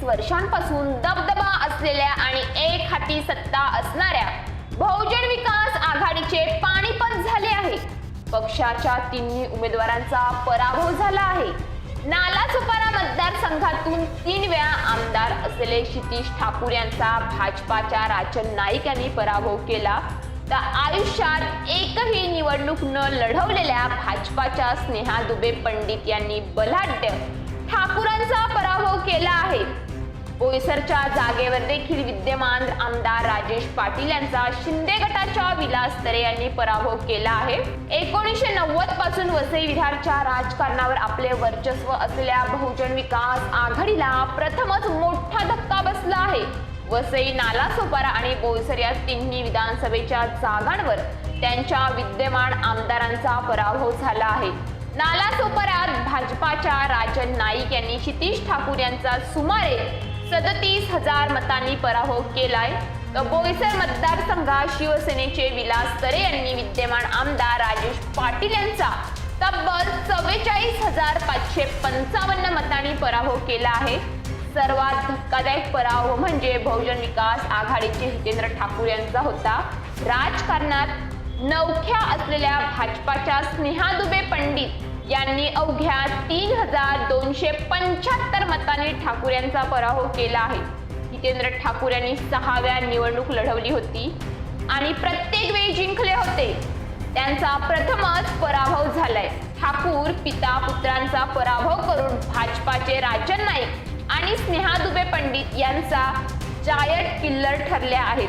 वर्षांपासून दबदबा असलेल्या आणि एक हाती सत्ता असणाऱ्या बहुजन विकास आघाडीचे पाणीपत झाले आहे। पक्षाच्या तिन्ही उमेदवारांचा पराभव झाला आहे। नालासोपारा मतदारसंघातून 3 वेळा आमदार असलेले क्षितिज ठाकूर यांचा भाजपाच्या राजन नाईक यांनी पराभव केला, तर आयुष्यात एकही निवडणूक न लढवलेल्या भाजपाच्या स्नेहा दुबे पंडित यांनी बलाढ्य ठाकूरांचा पराभव केला आहे। बोईसरच्या जागेवर देखील विद्यमान आमदार राजेश पाटील यांचा शिंदे गटाच्या विलास तरे यांनी पराभव केला आहे। 1990 पासून वसई विरारच्या राजकारणावर आपले वर्चस्व असलेल्या बहुजन विकास आघाडीला प्रथमच मोठा धक्का बसला आहे। वसई, नालासोपारा आणि बोईसर या तिन्ही विधानसभेच्या जागांवर त्यांच्या विद्यमान आमदारांचा पराभव झाला आहे। नालासोपाऱ्यात भाजपाच्या राजन नाईक यांनी क्षितिज ठाकूर यांचा सुमारे 37,000 मतांनी पराभव केलाय, तर बोईसर मतदारसंघात शिवसेनेचे विलास तरे यांनी विद्यमान आमदार राजेश पाटील यांचा तब्बल 44,555 मतांनी पराभव केला आहे। सर्वात धक्कादायक पराभव म्हणजे बहुजन विकास आघाडीचे हितेंद्र ठाकूर यांचा होता। राजकारणात नवख्या असलेल्या भाजपाच्या स्नेहा दुबे पंडित यांनी अवघ्या 3,275 मतांनी ठाकूर यांचा पराभव केला आहे। हितेंद्र ठाकूर यांनी 6 वेळा निवडणूक लढवली होती आणि प्रत्येक वेळी जिंकले होते। त्यांचा प्रथमच पराभव झालाय। ठाकूर पिता पुत्रांचा पराभव करून भाजपाचे राजन नाईक आणि स्नेहा दुबे पंडित यांचा जायंट किल्लर ठरल्या आहेत।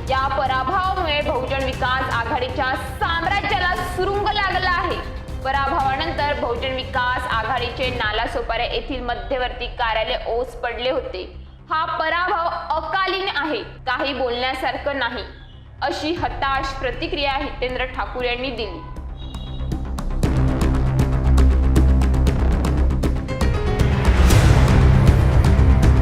या पराभवामुळे बहुजन विकास आघाडीच्या साम्राज्याला सुरुंग लागला आहे। पराभवानंतर बहुजन विकास आघाडीचे नालासोपारा येथील मध्यवर्ती कार्यालय ओस पडले होते। हा पराभव अकालीन आहे, काही बोलण्यासारखं नाही, अशी हताश प्रतिक्रिया हितेंद्र ठाकूर यांनी दिली।